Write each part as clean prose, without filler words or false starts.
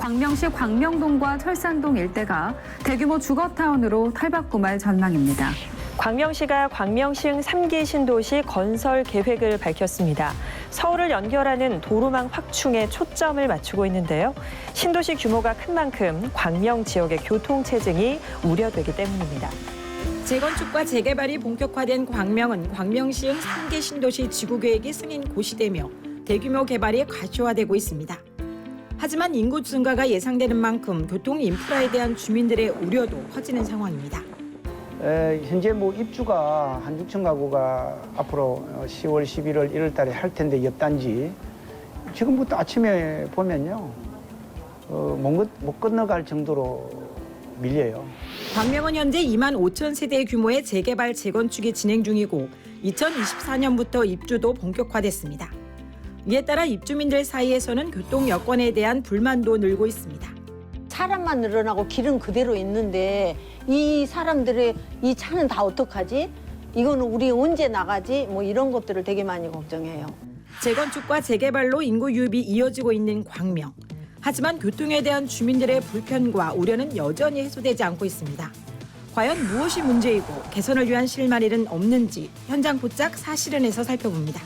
광명시 광명동과 철산동 일대가 대규모 주거타운으로 탈바꿈할 전망입니다. 광명시가 광명시흥 3기 신도시 건설 계획을 밝혔습니다. 서울을 연결하는 도로망 확충에 초점을 맞추고 있는데요. 신도시 규모가 큰 만큼 광명 지역의 교통체증이 우려되기 때문입니다. 재건축과 재개발이 본격화된 광명은 광명시흥 3기 신도시 지구계획이 승인 고시되며 대규모 개발이 가시화되고 있습니다. 하지만 인구 증가가 예상되는 만큼 교통 인프라에 대한 주민들의 우려도 커지는 상황입니다. 현재 입주가 한 6천 가구가 앞으로 10월, 11월, 1월 달에 할 텐데 옆단지 지금부터 아침에 보면요 못 건너갈 정도로 밀려요. 광명은 현재 2만 5천 세대 규모의 재개발 재건축이 진행 중이고 2024년부터 입주도 본격화됐습니다. 이에 따라 입주민들 사이에서는 교통 여건에 대한 불만도 늘고 있습니다. 사람만 늘어나고 길은 그대로 있는데 이 사람들의 이 차는 다 어떡하지? 이거는 우리 언제 나가지? 이런 것들을 되게 많이 걱정해요. 재건축과 재개발로 인구 유입이 이어지고 있는 광명. 하지만 교통에 대한 주민들의 불편과 우려는 여전히 해소되지 않고 있습니다. 과연 무엇이 문제이고 개선을 위한 실마리는 없는지 현장 포착 사실은에서 살펴봅니다.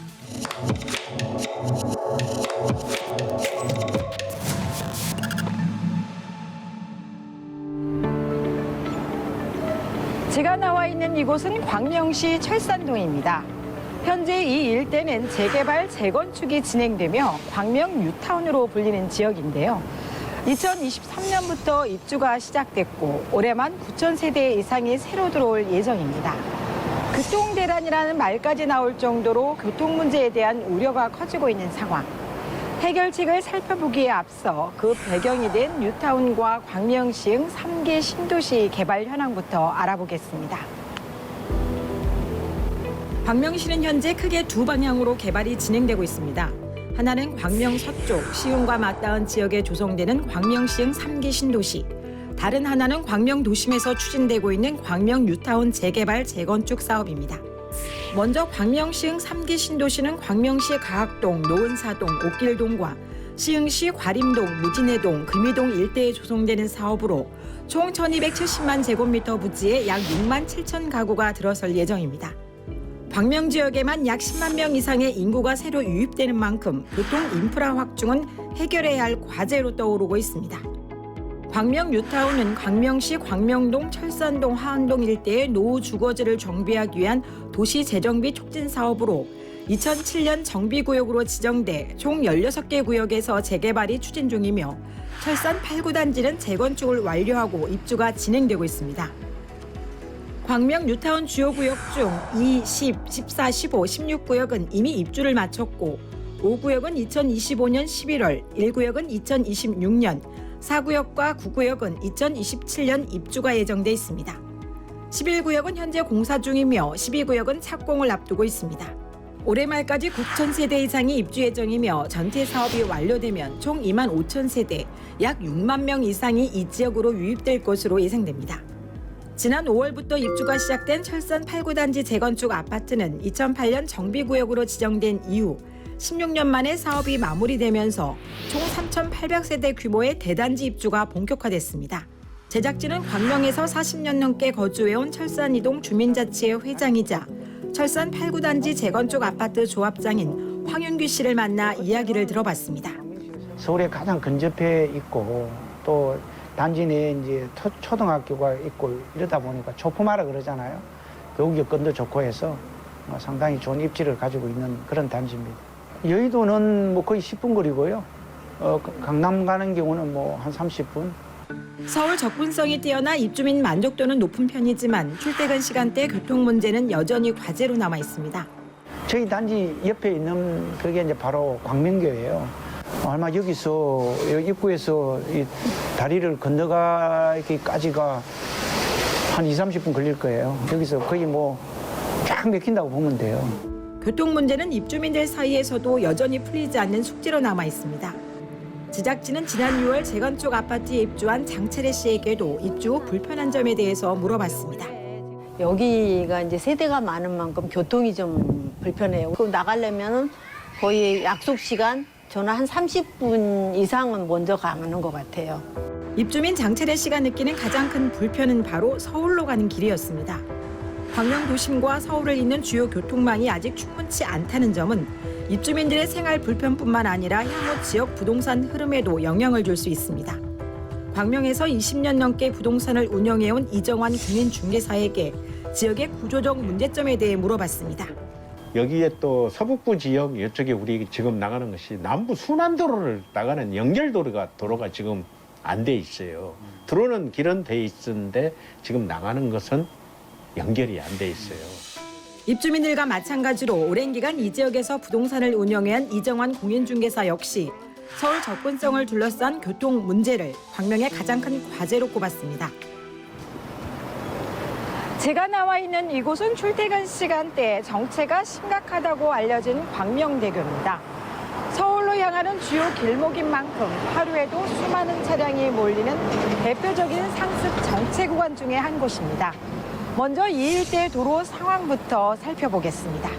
제가 나와 있는 이곳은 광명시 철산동입니다. 현재 이 일대는 재개발, 재건축이 진행되며 광명 뉴타운으로 불리는 지역인데요. 2023년부터 입주가 시작됐고 올해만 9천 세대 이상이 새로 들어올 예정입니다. 교통대란이라는 말까지 나올 정도로 교통 문제에 대한 우려가 커지고 있는 상황. 해결책을 살펴보기에 앞서 그 배경이 된 뉴타운과 광명시흥 3기 신도시 개발 현황부터 알아보겠습니다. 광명시는 현재 크게 두 방향으로 개발이 진행되고 있습니다. 하나는 광명 서쪽, 시흥과 맞닿은 지역에 조성되는 광명시흥 3기 신도시. 다른 하나는 광명 도심에서 추진되고 있는 광명 뉴타운 재개발 재건축 사업입니다. 먼저 광명시흥 3기 신도시는 광명시 가학동, 노은사동, 옥길동과 시흥시 과림동, 무진해동, 금이동 일대에 조성되는 사업으로 총 1270만 제곱미터 부지에 약 6만 7천 가구가 들어설 예정입니다. 광명 지역에만 약 10만 명 이상의 인구가 새로 유입되는 만큼 교통 인프라 확충은 해결해야 할 과제로 떠오르고 있습니다. 광명 뉴타운은 광명시 광명동, 철산동, 하안동 일대의 노후 주거지를 정비하기 위한 도시 재정비 촉진 사업으로 2007년 정비구역으로 지정돼 총 16개 구역에서 재개발이 추진 중이며 철산 8구 단지는 재건축을 완료하고 입주가 진행되고 있습니다. 광명 뉴타운 주요 구역 중 2, 10, 14, 15, 16구역은 이미 입주를 마쳤고 5구역은 2025년 11월, 1구역은 2026년, 4구역과 9구역은 2027년 입주가 예정돼 있습니다. 11구역은 현재 공사 중이며 12구역은 착공을 앞두고 있습니다. 올해 말까지 9천 세대 이상이 입주 예정이며 전체 사업이 완료되면 총 2만 5천 세대, 약 6만 명 이상이 이 지역으로 유입될 것으로 예상됩니다. 지난 5월부터 입주가 시작된 철산 8구 단지 재건축 아파트는 2008년 정비구역으로 지정된 이후 16년 만에 사업이 마무리되면서 총 3,800세대 규모의 대단지 입주가 본격화됐습니다. 제작진은 광명에서 40년 넘게 거주해온 철산이동 주민자치회 회장이자 철산 8구 단지 재건축 아파트 조합장인 황윤규 씨를 만나 이야기를 들어봤습니다. 서울에 가장 근접해 있고 또 단지 내에 이제 초등학교가 있고 이러다 보니까 초품화라 그러잖아요. 교육 여건도 좋고 해서 상당히 좋은 입지를 가지고 있는 그런 단지입니다. 여의도는 거의 10분 거리고요. 강남 가는 경우는 한 30분. 서울 접근성이 뛰어나 입주민 만족도는 높은 편이지만 출퇴근 시간대 교통 문제는 여전히 과제로 남아 있습니다. 저희 단지 옆에 있는 그게 이제 바로 광명교예요. 아마 여기서 입구에서 이 다리를 건너가기까지가 한 20, 30분 걸릴 거예요. 여기서 거의 쫙 막힌다고 보면 돼요. 교통 문제는 입주민들 사이에서도 여전히 풀리지 않는 숙제로 남아 있습니다. 제작진은 지난 6월 재건축 아파트에 입주한 장채래 씨에게도 입주 후 불편한 점에 대해서 물어봤습니다. 여기가 이제 세대가 많은 만큼 교통이 좀 불편해요. 그럼 나가려면 거의 약속 시간 저는 한 30분 이상은 먼저 가는 것 같아요. 입주민 장채래 씨가 느끼는 가장 큰 불편은 바로 서울로 가는 길이었습니다. 광명 도심과 서울을 잇는 주요 교통망이 아직 충분치 않다는 점은 입주민들의 생활 불편뿐만 아니라 향후 지역 부동산 흐름에도 영향을 줄 수 있습니다. 광명에서 20년 넘게 부동산을 운영해온 이정환 국민중개사에게 지역의 구조적 문제점에 대해 물어봤습니다. 여기에 또 서북부 지역 이쪽에 우리 지금 나가는 것이 남부 순환도로를 나가는 연결도로가 지금 안 돼 있어요. 들어오는 길은 돼 있는데 지금 나가는 것은 연결이 안 돼 있어요. 입주민들과 마찬가지로 오랜 기간 이 지역에서 부동산을 운영해온 이정환 공인중개사 역시 서울 접근성을 둘러싼 교통 문제를 광명의 가장 큰 과제로 꼽았습니다. 제가 나와 있는 이곳은 출퇴근 시간대에 정체가 심각하다고 알려진 광명대교입니다. 서울로 향하는 주요 길목인 만큼 하루에도 수많은 차량이 몰리는 대표적인 상습 정체 구간 중에 한 곳입니다. 먼저 이 일대 도로 상황부터 살펴보겠습니다.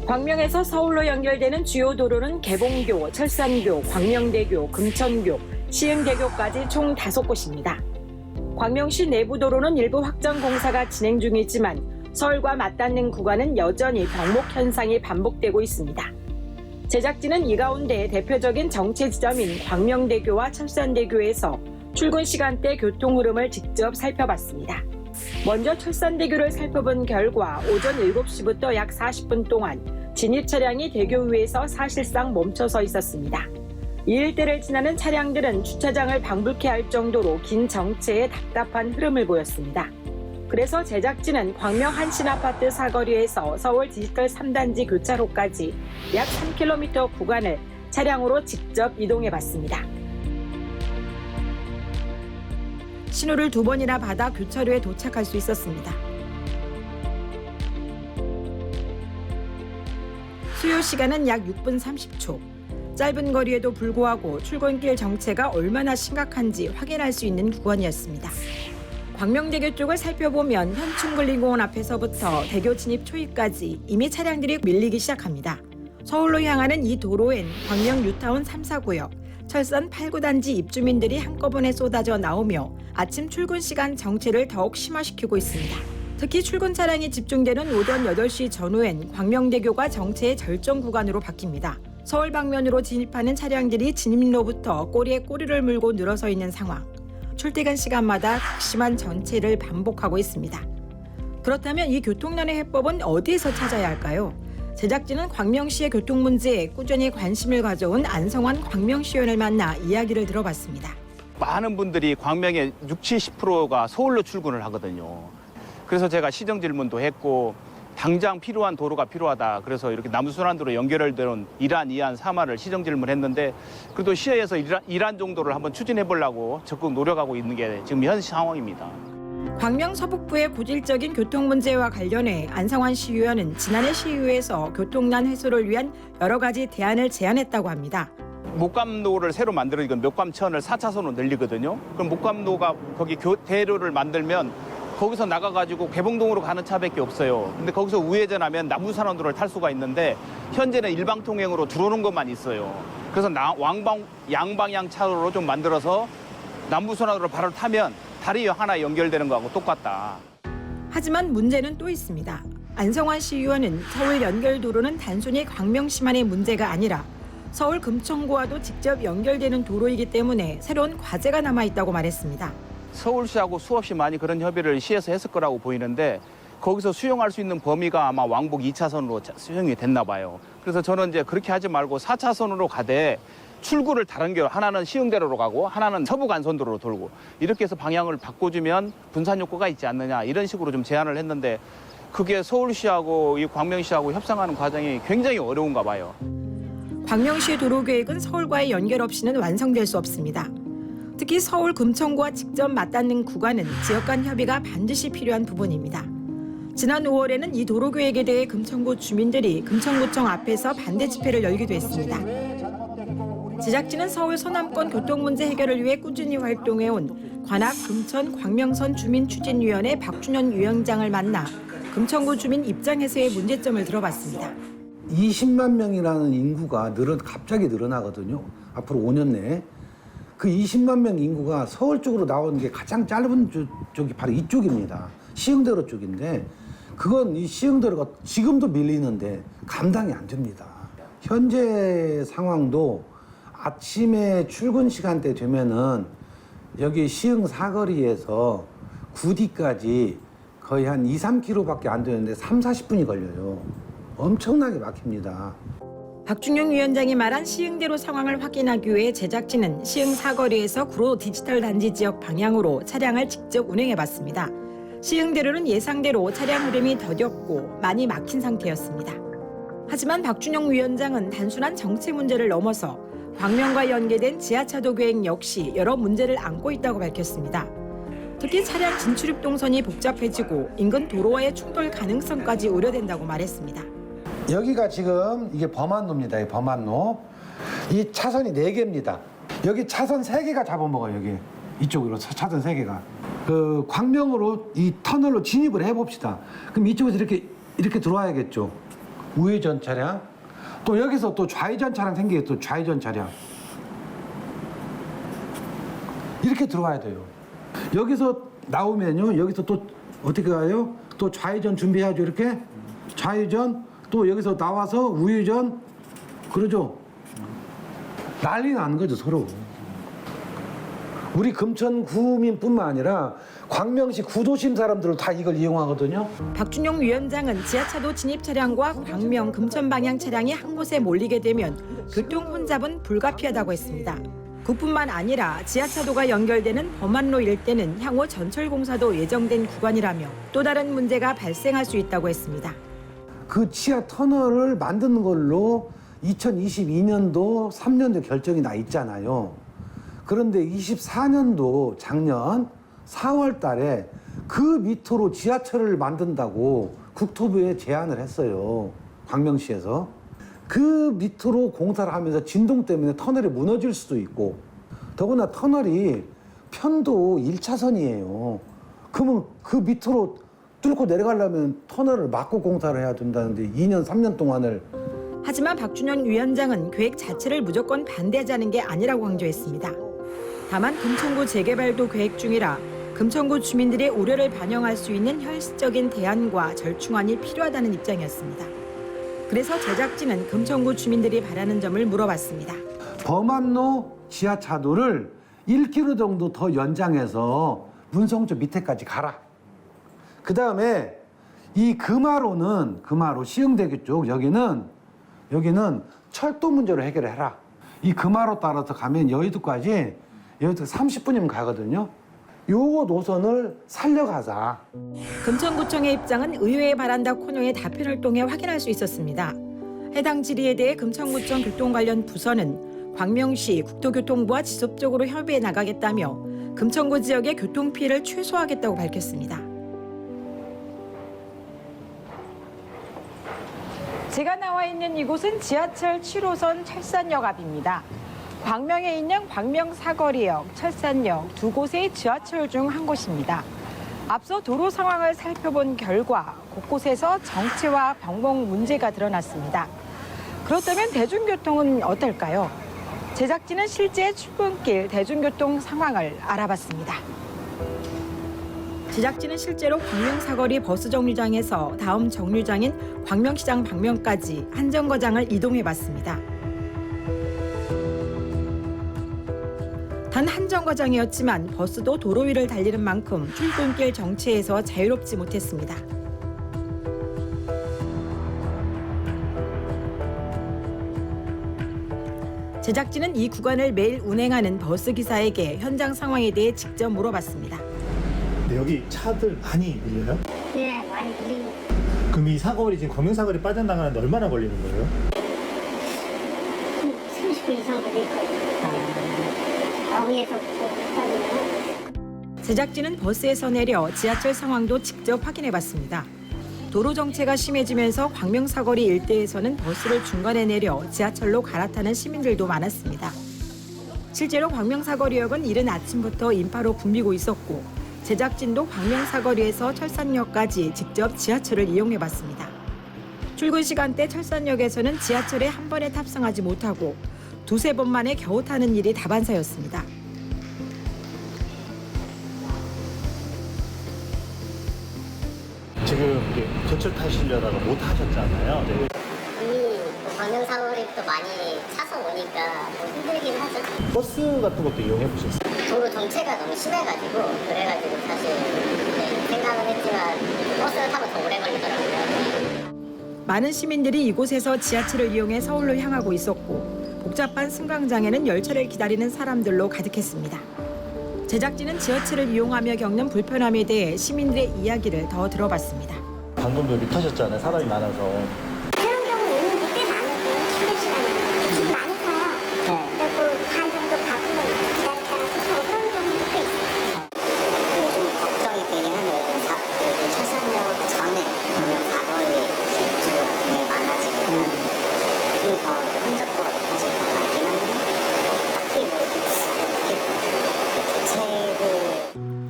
광명에서 서울로 연결되는 주요 도로는 개봉교, 철산교, 광명대교, 금천교, 시흥대교까지 총 5곳입니다. 광명시 내부 도로는 일부 확장 공사가 진행 중이지만 서울과 맞닿는 구간은 여전히 병목 현상이 반복되고 있습니다. 제작진은 이 가운데 대표적인 정체 지점인 광명대교와 철산대교에서 출근 시간대 교통 흐름을 직접 살펴봤습니다. 먼저 철산대교를 살펴본 결과 오전 7시부터 약 40분 동안 진입 차량이 대교 위에서 사실상 멈춰서 있었습니다. 이 일대를 지나는 차량들은 주차장을 방불케 할 정도로 긴 정체에 답답한 흐름을 보였습니다. 그래서 제작진은 광명 한신아파트 사거리에서 서울 디지털 3단지 교차로까지 약 3km 구간을 차량으로 직접 이동해봤습니다. 신호를 2번이나 받아 교차로에 도착할 수 있었습니다. 수요 시간은 약 6분 30초. 짧은 거리에도 불구하고 출근길 정체가 얼마나 심각한지 확인할 수 있는 구간이었습니다. 광명대교 쪽을 살펴보면 현충근린공원 앞에서부터 대교 진입 초입까지 이미 차량들이 밀리기 시작합니다. 서울로 향하는 이 도로엔 광명 뉴타운 3, 4구역, 철산 8, 9단지 입주민들이 한꺼번에 쏟아져 나오며 아침 출근 시간 정체를 더욱 심화시키고 있습니다. 특히 출근 차량이 집중되는 오전 8시 전후엔 광명대교가 정체의 절정 구간으로 바뀝니다. 서울 방면으로 진입하는 차량들이 진입로부터 꼬리에 꼬리를 물고 늘어서 있는 상황. 출퇴근 시간마다 극심한 정체를 반복하고 있습니다. 그렇다면 이 교통난의 해법은 어디에서 찾아야 할까요? 제작진은 광명시의 교통 문제에 꾸준히 관심을 가져온 안성환 광명시의원을 만나 이야기를 들어봤습니다. 많은 분들이 광명의 60-70%가 서울로 출근을 하거든요. 그래서 제가 시정 질문도 했고 당장 필요한 도로가 필요하다. 그래서 이렇게 남순환도로 연결되는 1안, 2안, 3안을 시정 질문했는데 그래도 시에서 1안 정도를 한번 추진해 보려고 적극 노력하고 있는 게 지금 현 상황입니다. 광명 서북부의 고질적인 교통 문제와 관련해 안성환 시의원은 지난해 시의회에서 교통난 해소를 위한 여러 가지 대안을 제안했다고 합니다. 목감로를 새로 만들어 이건 목감천을 4차선으로 늘리거든요. 그럼 목감로가 거기 대로를 만들면 거기서 나가가지고 개봉동으로 가는 차밖에 없어요. 근데 거기서 우회전하면 남부산원도로를 탈 수가 있는데 현재는 일방통행으로 들어오는 것만 있어요. 그래서 양방향 차로로 좀 만들어서 남부산원도로를 바로 타면 다리 하나 연결되는 거하고 똑같다. 하지만 문제는 또 있습니다. 안성환 시의원은 서울 연결도로는 단순히 광명시만의 문제가 아니라 서울 금천구와도 직접 연결되는 도로이기 때문에 새로운 과제가 남아있다고 말했습니다. 서울시하고 수없이 많이 그런 협의를 시에서 했을 거라고 보이는데 거기서 수용할 수 있는 범위가 아마 왕복 2차선으로 수용이 됐나 봐요. 그래서 저는 이제 그렇게 하지 말고 4차선으로 가되 출구를 다른 게 하나는 시흥대로로 가고 하나는 서부간선도로로 돌고 이렇게 해서 방향을 바꿔주면 분산 효과가 있지 않느냐 이런 식으로 좀 제안을 했는데 그게 서울시하고 이 광명시하고 협상하는 과정이 굉장히 어려운가 봐요. 광명시의 도로계획은 서울과의 연결 없이는 완성될 수 없습니다. 특히 서울 금천구와 직접 맞닿는 구간은 지역 간 협의가 반드시 필요한 부분입니다. 지난 5월에는 이 도로계획에 대해 금천구 주민들이 금천구청 앞에서 반대 집회를 열기도 했습니다. 제작진은 서울 서남권 교통 문제 해결을 위해 꾸준히 활동해온 관악 금천 광명선 주민추진위원회 박준현 위원장을 만나 금천구 주민 입장에서의 문제점을 들어봤습니다. 20만 명이라는 인구가 갑자기 늘어나거든요. 앞으로 5년 내에. 그 20만 명 인구가 서울 쪽으로 나오는 게 가장 짧은 쪽이 바로 이쪽입니다. 시흥대로 쪽인데 그건 이 시흥대로가 지금도 밀리는데 감당이 안 됩니다. 현재 상황도 아침에 출근 시간대 되면은 여기 시흥 사거리에서 구디까지 거의 한 2, 3km밖에 안 되는데 3, 40분이 걸려요. 엄청나게 막힙니다. 박준영 위원장이 말한 시흥대로 상황을 확인하기 위해 제작진은 시흥 사거리에서 구로 디지털 단지 지역 방향으로 차량을 직접 운행해봤습니다. 시흥대로는 예상대로 차량 흐름이 더뎠고 많이 막힌 상태였습니다. 하지만 박준영 위원장은 단순한 정체 문제를 넘어서 광명과 연계된 지하차도 계획 역시 여러 문제를 안고 있다고 밝혔습니다. 특히 차량 진출입 동선이 복잡해지고 인근 도로와의 충돌 가능성까지 우려된다고 말했습니다. 여기가 지금 이게 범안로입니다. 이 범안로. 이 차선이 4개입니다. 여기 차선 3개가 잡아먹어요. 여기 이쪽으로 차선 3개가. 그 광명으로 이 터널로 진입을 해봅시다. 그럼 이쪽에서 이렇게 들어와야겠죠. 우회전 차량. 또 여기서 또 좌회전 차량 생기겠죠. 좌회전 차량. 이렇게 들어와야 돼요. 여기서 나오면요. 여기서 또 어떻게 가요? 또 좌회전 준비해야죠. 이렇게 좌회전. 또 여기서 나와서 우회전. 그러죠. 난리 나는 거죠. 서로. 우리 금천 구민뿐만 아니라 광명시 구도심 사람들은 다 이걸 이용하거든요. 박준영 위원장은 지하차도 진입 차량과 광명, 금천 방향 차량이 한 곳에 몰리게 되면 교통 혼잡은 불가피하다고 했습니다. 그뿐만 아니라 지하차도가 연결되는 범안로 일대는 향후 전철 공사도 예정된 구간이라며 또 다른 문제가 발생할 수 있다고 했습니다. 그 지하 터널을 만드는 걸로 2022년도 3년도 결정이 나 있잖아요. 그런데 24년도 작년 4월 달에 그 밑으로 지하철을 만든다고 국토부에 제안을 했어요. 광명시에서. 그 밑으로 공사를 하면서 진동 때문에 터널이 무너질 수도 있고 더구나 터널이 편도 1차선이에요. 그러면 그 밑으로 뚫고 내려가려면 터널을 막고 공사를 해야 된다는데 2년, 3년 동안을. 하지만 박준영 위원장은 계획 자체를 무조건 반대하자는 게 아니라고 강조했습니다. 다만 금천구 재개발도 계획 중이라 금천구 주민들의 우려를 반영할 수 있는 현실적인 대안과 절충안이 필요하다는 입장이었습니다. 그래서 제작진은 금천구 주민들이 바라는 점을 물어봤습니다. 범안로 지하차도를 1km 정도 더 연장해서 문성초 밑에까지 가라. 그 다음에 이 금화로 시흥대교 쪽 여기는 철도 문제로 해결을 해라. 이 금화로 따라서 가면 여의도까지 30분이면 가거든요. 요거 노선을 살려가자. 금천구청의 입장은 의회에 바란다 코너의 답변을 통해 확인할 수 있었습니다. 해당 질의에 대해 금천구청 교통 관련 부서는 광명시 국토교통부와 지속적으로 협의해 나가겠다며 금천구 지역의 교통 피해를 최소화하겠다고 밝혔습니다. 제가 나와 있는 이곳은 지하철 7호선 철산역 앞입니다. 광명에 있는 광명 사거리역, 철산역 두 곳의 지하철 중 한 곳입니다. 앞서 도로 상황을 살펴본 결과 곳곳에서 정체와 병목 문제가 드러났습니다. 그렇다면 대중교통은 어떨까요? 제작진은 실제 출근길 대중교통 상황을 알아봤습니다. 제작진은 실제로 광명 사거리 버스 정류장에서 다음 정류장인 광명시장 방면까지 한 정거장을 이동해봤습니다. 단 한 정거장이었지만 버스도 도로 위를 달리는 만큼 출근길 정체에서 자유롭지 못했습니다. 제작진은 이 구간을 매일 운행하는 버스 기사에게 현장 상황에 대해 직접 물어봤습니다. 네, 여기 차들 많이 밀려요? 네, 많이 밀리고. 그럼 이 사거리 지금 광명 사거리 빠져나가는데 얼마나 걸리는 거예요? 30분 이상 걸릴 거예요. 거기에서부터 빠지면. 제작진은 버스에서 내려 지하철 상황도 직접 확인해봤습니다. 도로 정체가 심해지면서 광명 사거리 일대에서는 버스를 중간에 내려 지하철로 갈아타는 시민들도 많았습니다. 실제로 광명 사거리역은 이른 아침부터 인파로 붐비고 있었고 제작진도 광명 사거리에서 철산역까지 직접 지하철을 이용해봤습니다. 출근 시간대 철산역에서는 지하철에 한 번에 탑승하지 못하고 두세 번 만에 겨우 타는 일이 다반사였습니다. 지금 이게 전철 타시려다가 못 하셨잖아요. 네. 이미 광명 사거리 또 많이 차서 오니까 뭐 힘들긴 하죠. 버스 같은 것도 이용해 보셨어요? 도로 정체가 너무 심해가지고 그래가지고 사실 생각은 했지만 버스를 타면 더 오래 걸리더라고요. 많은 시민들이 이곳에서 지하철을 이용해 서울로 향하고 있었고 복잡한 승강장에는 열차를 기다리는 사람들로 가득했습니다. 제작진은 지하철을 이용하며 겪는 불편함에 대해 시민들의 이야기를 더 들어봤습니다. 방금도 여기 타셨잖아요. 사람이 많아서. 그런 경우 오는 게 꽤 많은데요. 출근 시간에 좀 많이 타요. 그리고 반 정도 가고 기다렸다가 또 그런 경우도 꽤 있어요. 좀 걱정이 되긴 하네요. 철산역 전에 광명 사거리 쪽이 많아지고 더 혼잡고 사실 더 많긴 한데 딱히 뭐 대책을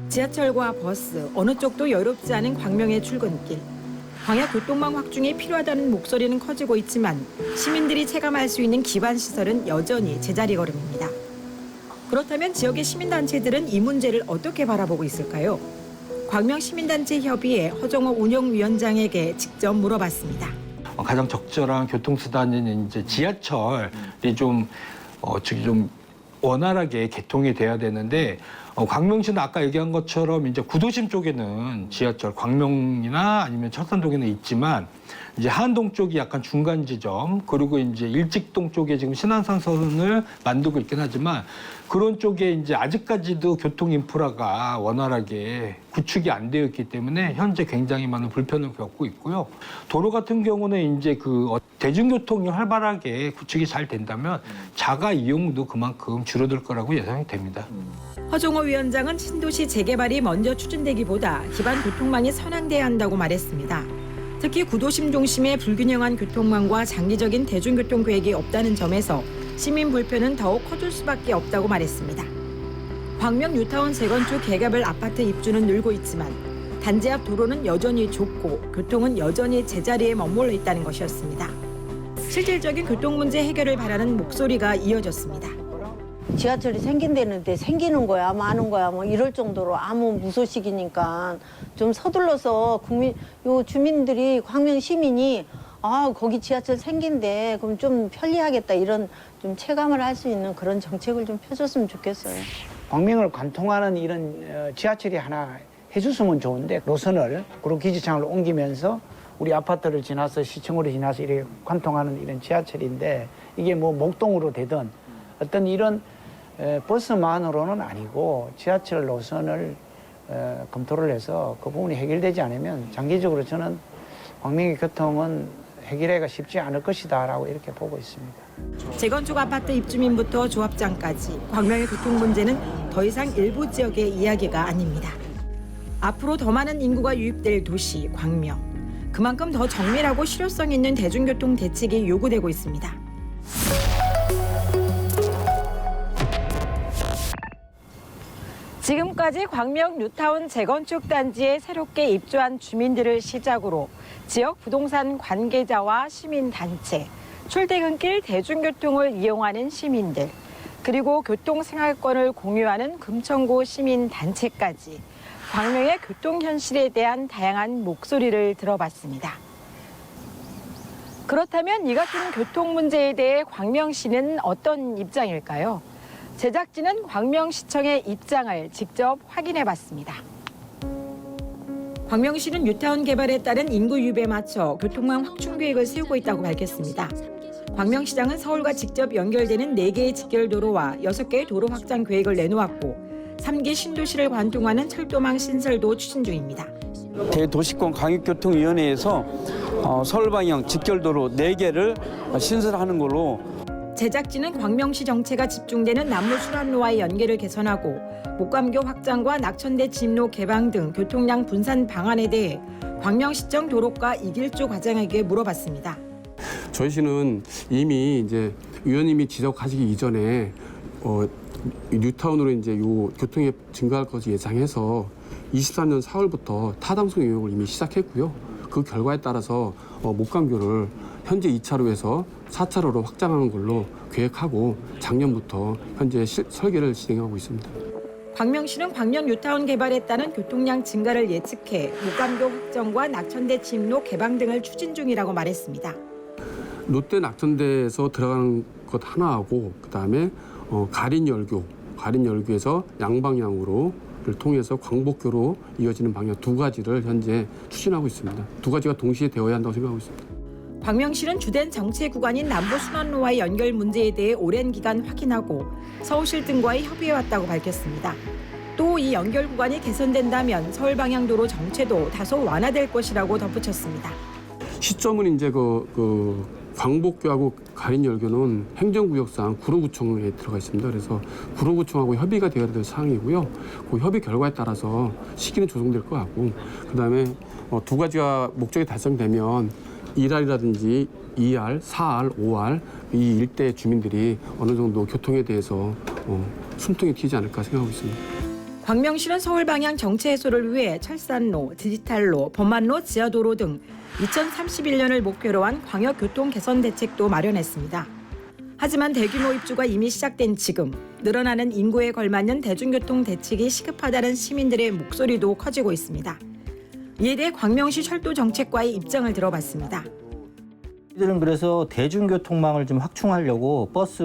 지하철과 버스 어느 쪽도 여롭지 않은 광명의 출근길. 광역교통망 확충이 필요하다는 목소리는 커지고 있지만 시민들이 체감할 수 있는 기반 시설은 여전히 제자리 걸음입니다. 그렇다면 지역의 시민단체들은 이 문제를 어떻게 바라보고 있을까요? 광명시민단체협의회 허정호 운영위원장에게 직접 물어봤습니다. 가장 적절한 교통수단인 이제 지하철이 좀 원활하게 개통이 돼야 되는데 광명시는 아까 얘기한 것처럼 이제 구도심 쪽에는 지하철 광명이나 아니면 철산동에는 있지만 이제 한동 쪽이 약간 중간 지점 그리고 이제 일직동 쪽에 지금 신안산선을 만들고 있긴 하지만 그런 쪽에 이제 아직까지도 교통 인프라가 원활하게 구축이 안 되어 있기 때문에 현재 굉장히 많은 불편을 겪고 있고요. 도로 같은 경우는 이제 대중교통이 활발하게 구축이 잘 된다면 자가 이용도 그만큼 줄어들 거라고 예상이 됩니다. 허종호 위원장은 신도시 재개발이 먼저 추진되기보다 기반 교통망이 선양돼야 한다고 말했습니다. 특히 구도심 중심의 불균형한 교통망과 장기적인 대중교통 계획이 없다는 점에서 시민 불편은 더욱 커질 수밖에 없다고 말했습니다. 광명 뉴타운 재건축 개개발 아파트 입주는 늘고 있지만 단지 앞 도로는 여전히 좁고 교통은 여전히 제자리에 머물러 있다는 것이었습니다. 실질적인 교통 문제 해결을 바라는 목소리가 이어졌습니다. 지하철이 생긴다는데 생기는 거야 마는 거야 뭐 이럴 정도로 아무 무소식이니까 좀 서둘러서 주민들이 광명 시민이 거기 지하철 생긴대 그럼 좀 편리하겠다 이런 좀 체감을 할 수 있는 그런 정책을 좀 펴줬으면 좋겠어요. 광명을 관통하는 이런 지하철이 하나 해줬으면 좋은데 노선을 그리고 기지창을 옮기면서 우리 아파트를 지나서 시청으로 지나서 이렇게 관통하는 이런 지하철인데 이게 뭐 목동으로 되든 어떤 이런 버스만으로는 아니고 지하철 노선을 검토를 해서 그 부분이 해결되지 않으면 장기적으로 저는 광명의 교통은 해결하기가 쉽지 않을 것이다라고 이렇게 보고 있습니다. 재건축 아파트 입주민부터 조합장까지 광명의 교통 문제는 더 이상 일부 지역의 이야기가 아닙니다. 앞으로 더 많은 인구가 유입될 도시 광명. 그만큼 더 정밀하고 실효성 있는 대중교통 대책이 요구되고 있습니다. 지금까지 광명 뉴타운 재건축 단지에 새롭게 입주한 주민들을 시작으로 지역 부동산 관계자와 시민단체, 출퇴근길 대중교통을 이용하는 시민들, 그리고 교통생활권을 공유하는 금천구 시민단체까지 광명의 교통 현실에 대한 다양한 목소리를 들어봤습니다. 그렇다면 이 같은 교통 문제에 대해 광명시는 어떤 입장일까요? 제작진은 광명시청의 입장을 직접 확인해봤습니다. 광명시는 뉴타운 개발에 따른 인구 유입에 맞춰 교통망 확충 계획을 세우고 있다고 밝혔습니다. 광명시장은 서울과 직접 연결되는 4개의 직결도로와 6개의 도로 확장 계획을 내놓았고 3기 신도시를 관통하는 철도망 신설도 추진 중입니다. 대도시권 광역교통위원회에서 서울 방향 직결도로 4개를 신설하는 걸로 제작진은 광명시 정체가 집중되는 남부 순환로와의 연계를 개선하고 목감교 확장과 낙천대 진로 개방 등 교통량 분산 방안에 대해 광명시청 도로과 이길조 과장에게 물어봤습니다. 저희 시는 이미 이제 위원님이 지적하시기 이전에 뉴타운으로 이제 요 교통이 증가할 것을 예상해서 23년 4월부터 타당성 용역을 이미 시작했고요. 그 결과에 따라서 목감교를 현재 2차로에서 4차로로 확장하는 걸로 계획하고 작년부터 현재 설계를 진행하고 있습니다. 광명시는 광명 뉴타운 개발에 따른 교통량 증가를 예측해 목감교 확정과 낙천대 침로 개방 등을 추진 중이라고 말했습니다. 롯데 낙천대에서 들어가는 것 하나하고 그다음에 가린열교에서 양방향으로를 통해서 광복교로 이어지는 방향 두 가지를 현재 추진하고 있습니다. 두 가지가 동시에 되어야 한다고 생각하고 있습니다. 광명시는 주된 정체 구간인 남부순환로와의 연결 문제에 대해 오랜 기간 확인하고 서울시 등과의 협의해왔다고 밝혔습니다. 또 이 연결 구간이 개선된다면 서울 방향도로 정체도 다소 완화될 것이라고 덧붙였습니다. 시점은 이제 광복교하고 가린열교는 행정구역상 구로구청에 들어가 있습니다. 그래서 구로구청하고 협의가 되어야 될 사항이고요. 그 협의 결과에 따라서 시기는 조정될 것 같고, 그다음에 두 가지가 목적이 달성되면 1R이라든지 2R, 4R, 5R 이 일대 주민들이 어느 정도 교통에 대해서 숨통이 튀지 않을까 생각하고 있습니다. 광명시는 서울 방향 정체 해소를 위해 철산로, 디지털로, 범안로, 지하도로 등 2031년을 목표로 한 광역 교통 개선 대책도 마련했습니다. 하지만 대규모 입주가 이미 시작된 지금 늘어나는 인구에 걸맞는 대중교통 대책이 시급하다는 시민들의 목소리도 커지고 있습니다. 이에 대해 광명시 철도 정책과의 입장을 들어봤습니다. 저희들은 그래서 대중교통망을 좀 확충하려고 버스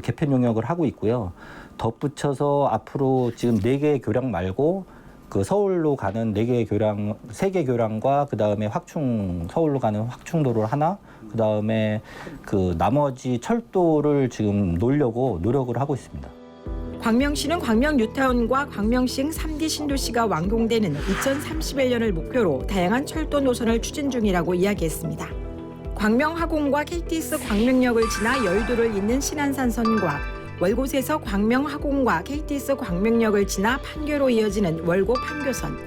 개편 용역을 하고 있고요. 덧붙여서 앞으로 지금 4개의 교량 말고 서울로 가는 4개의 교량, 3개 교량과 그다음에 서울로 가는 확충도로를 하나, 그다음에 나머지 철도를 지금 놓으려고 노력을 하고 있습니다. 광명시는 광명 뉴타운과 광명시흥 3기 신도시가 완공되는 2031년을 목표로 다양한 철도 노선을 추진 중이라고 이야기했습니다. 광명 화공과 KTX 광명역을 지나 여의도를 잇는 신안산선과 월곶에서 광명 화공과 KTX 광명역을 지나 판교로 이어지는 월곶 판교선,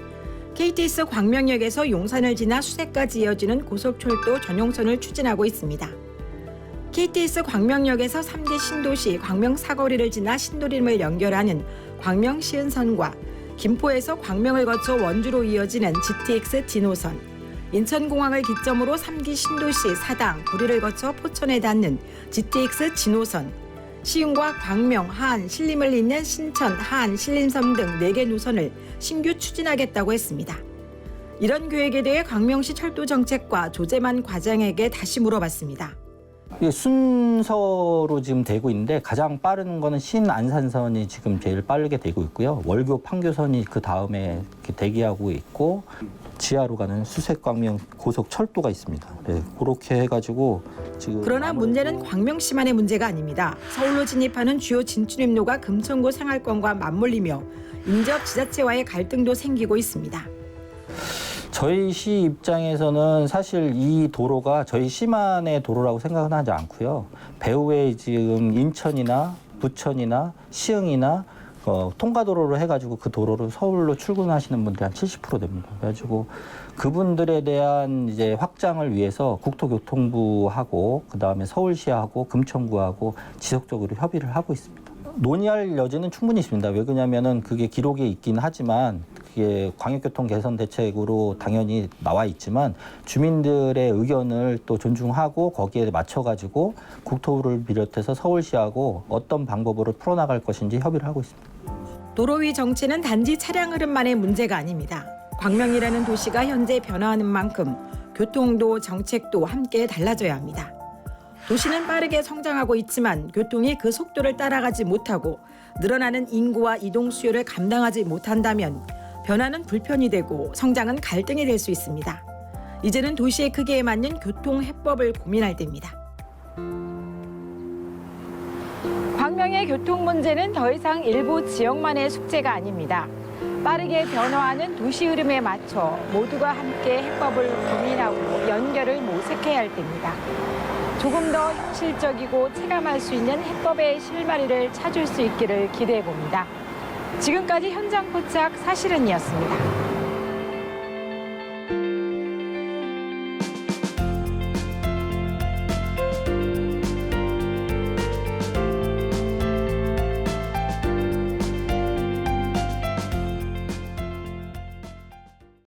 KTX 광명역에서 용산을 지나 수세까지 이어지는 고속철도 전용선을 추진하고 있습니다. KTX 광명역에서 3기 신도시 광명 사거리를 지나 신도림을 연결하는 광명 시흥선과 김포에서 광명을 거쳐 원주로 이어지는 GTX 진호선, 인천공항을 기점으로 3기 신도시 사당, 구리를 거쳐 포천에 닿는 GTX 진호선, 시흥과 광명, 하안, 신림을 잇는 신천, 하안, 신림섬 등 4개 노선을 신규 추진하겠다고 했습니다. 이런 계획에 대해 광명시 철도정책과 조재만 과장에게 다시 물어봤습니다. 순서로 지금 되고 있는데 가장 빠른 거는 신안산선이 지금 제일 빠르게 되고 있고요. 월곶 판교선이 그 다음에 대기하고 있고 지하로 가는 수색광명 고속철도가 있습니다. 네, 그렇게 해가지고 지금. 그러나 문제는 광명시만의 문제가 아닙니다. 서울로 진입하는 주요 진출입로가 금천구 생활권과 맞물리며 인접 지자체와의 갈등도 생기고 있습니다. 저희 시 입장에서는 사실 이 도로가 저희 시만의 도로라고 생각은 하지 않고요. 배후에 지금 인천이나 부천이나 시흥이나 통과도로로 해가지고 그 도로를 서울로 출근하시는 분들이 한 70% 됩니다. 그래가지고 그분들에 대한 이제 확장을 위해서 국토교통부하고 그다음에 서울시하고 금천구하고 지속적으로 협의를 하고 있습니다. 논의할 여지는 충분히 있습니다. 왜 그러냐면은 그게 기록에 있긴 하지만 그게 광역교통 개선 대책으로 당연히 나와 있지만 주민들의 의견을 또 존중하고 거기에 맞춰가지고 국토부를 비롯해서 서울시하고 어떤 방법으로 풀어나갈 것인지 협의를 하고 있습니다. 도로 위 정체는 단지 차량 흐름만의 문제가 아닙니다. 광명이라는 도시가 현재 변화하는 만큼 교통도 정책도 함께 달라져야 합니다. 도시는 빠르게 성장하고 있지만 교통이 그 속도를 따라가지 못하고 늘어나는 인구와 이동 수요를 감당하지 못한다면 변화는 불편이 되고 성장은 갈등이 될 수 있습니다. 이제는 도시의 크기에 맞는 교통 해법을 고민할 때입니다. 광명의 교통 문제는 더 이상 일부 지역만의 숙제가 아닙니다. 빠르게 변화하는 도시 흐름에 맞춰 모두가 함께 해법을 고민하고 연결을 모색해야 할 때입니다. 조금 더 현실적이고 체감할 수 있는 해법의 실마리를 찾을 수 있기를 기대해 봅니다. 지금까지 현장 포착 사실은이었습니다.